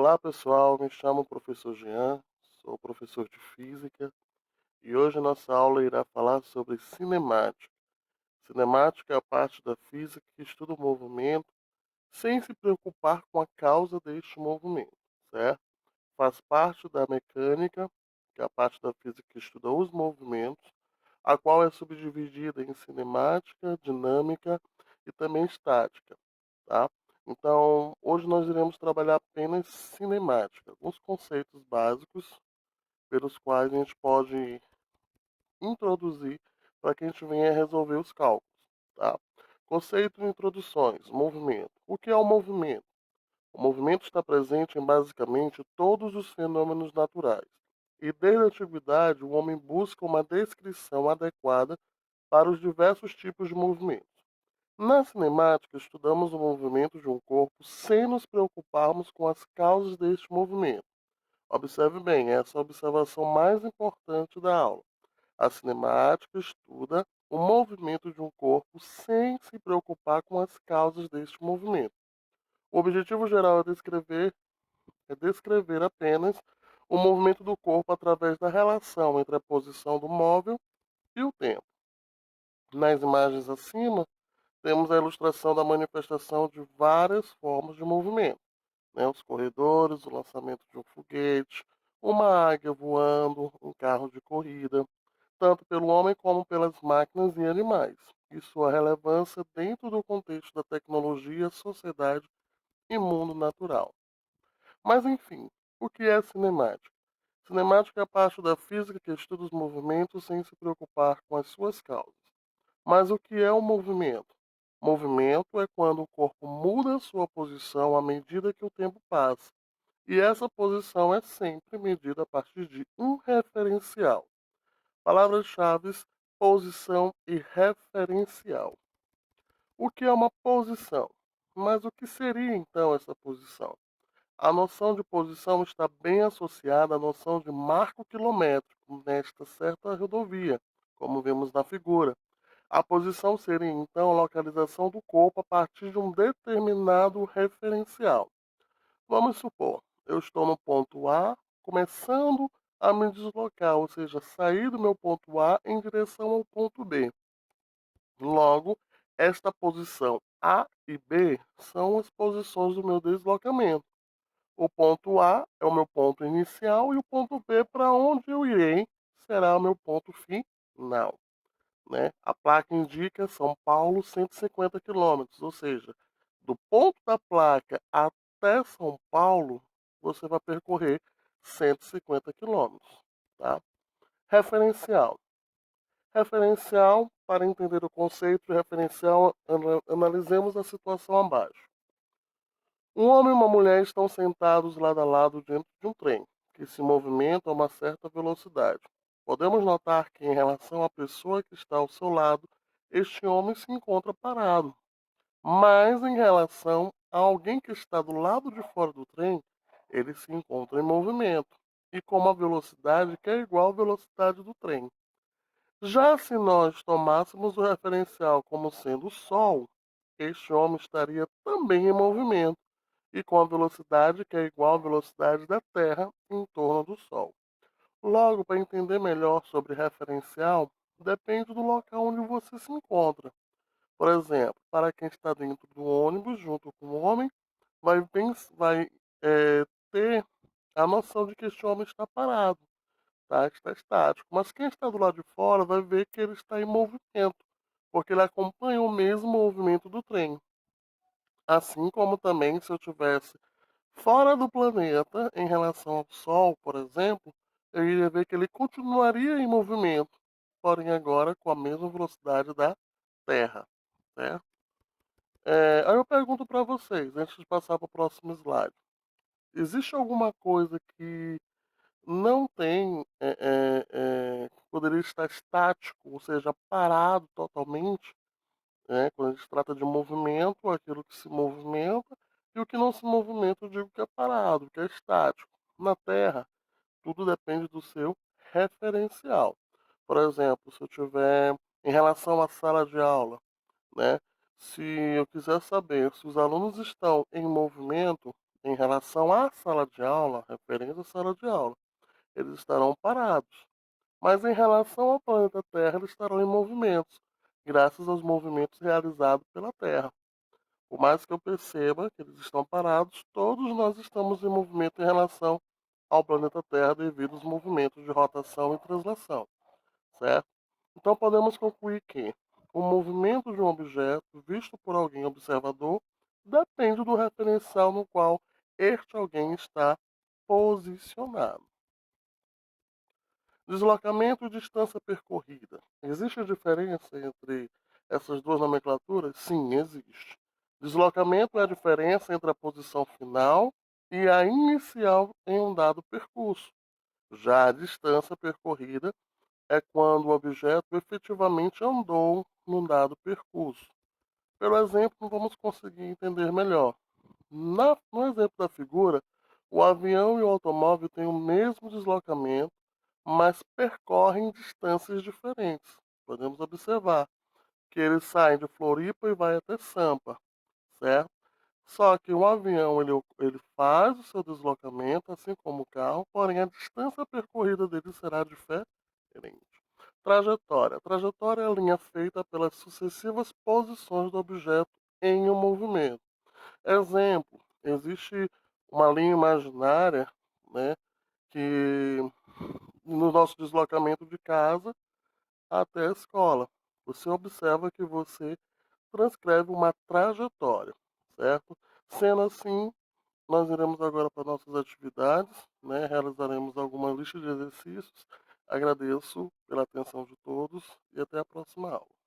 Olá pessoal, me chamo professor Jean, sou professor de Física e hoje nossa aula irá falar sobre cinemática. Cinemática é a parte da física que estuda o movimento sem se preocupar com a causa deste movimento, certo? Faz parte da mecânica, que é a parte da física que estuda os movimentos, a qual é subdividida em cinemática, dinâmica e também estática, tá? Então, hoje nós iremos trabalhar apenas cinemática, alguns conceitos básicos pelos quais a gente pode introduzir para que a gente venha resolver os cálculos, tá? Conceito e introduções, movimento. O que é o movimento? O movimento está presente em basicamente todos os fenômenos naturais. E desde a antiguidade, o homem busca uma descrição adequada para os diversos tipos de movimentos. Na cinemática, estudamos o movimento de um corpo sem nos preocuparmos com as causas deste movimento. Observe bem, essa é a observação mais importante da aula. A cinemática estuda o movimento de um corpo sem se preocupar com as causas deste movimento. O objetivo geral é descrever apenas o movimento do corpo através da relação entre a posição do móvel e o tempo. Nas imagens acima, temos a ilustração da manifestação de várias formas de movimento, né? Os corredores, o lançamento de um foguete, uma águia voando, um carro de corrida, tanto pelo homem como pelas máquinas e animais, e sua relevância dentro do contexto da tecnologia, sociedade e mundo natural. Mas enfim, o que é cinemática? Cinemática é a parte da física que estuda os movimentos sem se preocupar com as suas causas. Mas o que é o movimento? Movimento é quando o corpo muda sua posição à medida que o tempo passa. E essa posição é sempre medida a partir de um referencial. Palavras-chave: posição e referencial. O que é uma posição? Mas o que seria então essa posição? A noção de posição está bem associada à noção de marco quilométrico nesta certa rodovia, como vemos na figura. A posição seria então a localização do corpo a partir de um determinado referencial. Vamos supor, eu estou no ponto A, começando a me deslocar, ou seja, sair do meu ponto A em direção ao ponto B. Logo, esta posição A e B são as posições do meu deslocamento. O ponto A é o meu ponto inicial e o ponto B para onde eu irei será o meu ponto final, né? A placa indica São Paulo 150 quilômetros, ou seja, do ponto da placa até São Paulo, você vai percorrer 150 quilômetros, tá? Referencial. Referencial, para entender o conceito de referencial, analisemos a situação abaixo. Um homem e uma mulher estão sentados lado a lado dentro de um trem, que se movimenta a uma certa velocidade. Podemos notar que, em relação à pessoa que está ao seu lado, este homem se encontra parado. Mas, em relação a alguém que está do lado de fora do trem, ele se encontra em movimento e com uma velocidade que é igual à velocidade do trem. Já se nós tomássemos o referencial como sendo o Sol, este homem estaria também em movimento e com a velocidade que é igual à velocidade da Terra em torno do Sol. Logo, para entender melhor sobre referencial, depende do local onde você se encontra. Por exemplo, para quem está dentro do ônibus junto com o homem, vai ter a noção de que este homem está parado, tá? Está estático. Mas quem está do lado de fora vai ver que ele está em movimento, porque ele acompanha o mesmo movimento do trem. Assim como também se eu tivesse fora do planeta, em relação ao Sol, por exemplo, eu iria ver que ele continuaria em movimento, porém agora com a mesma velocidade da Terra, né? Aí eu pergunto para vocês, antes de passar para o próximo slide, existe alguma coisa que não tem, que poderia estar estático, ou seja, parado totalmente, né? Quando a gente trata de movimento, aquilo que se movimenta, e o que não se movimenta, eu digo que é parado, que é estático. Na Terra, tudo depende do seu referencial. Por exemplo, se eu tiver em relação à sala de aula, né? Se eu quiser saber se os alunos estão em movimento em relação à sala de aula, referente à sala de aula, eles estarão parados. Mas em relação ao planeta Terra, eles estarão em movimentos, graças aos movimentos realizados pela Terra. Por mais que eu perceba que eles estão parados, todos nós estamos em movimento em relação ao planeta Terra devido aos movimentos de rotação e translação, certo? Então podemos concluir que o movimento de um objeto visto por alguém observador depende do referencial no qual este alguém está posicionado. Deslocamento e distância percorrida. Existe a diferença entre essas duas nomenclaturas? Sim, existe. Deslocamento é a diferença entre a posição final e a inicial em um dado percurso. Já a distância percorrida é quando o objeto efetivamente andou num dado percurso. Pelo exemplo, vamos conseguir entender melhor. No exemplo da figura, o avião e o automóvel têm o mesmo deslocamento, mas percorrem distâncias diferentes. Podemos observar que eles saem de Floripa e vai até Sampa, certo? Só que o avião ele faz o seu deslocamento, assim como o carro, porém a distância percorrida dele será diferente. Trajetória. Trajetória é a linha feita pelas sucessivas posições do objeto em um movimento. Exemplo, existe uma linha imaginária, né, que no nosso deslocamento de casa até a escola, você observa que você transcreve uma trajetória, certo? Sendo assim, nós iremos agora para nossas atividades, né? Realizaremos alguma lista de exercícios. Agradeço pela atenção de todos e até a próxima aula.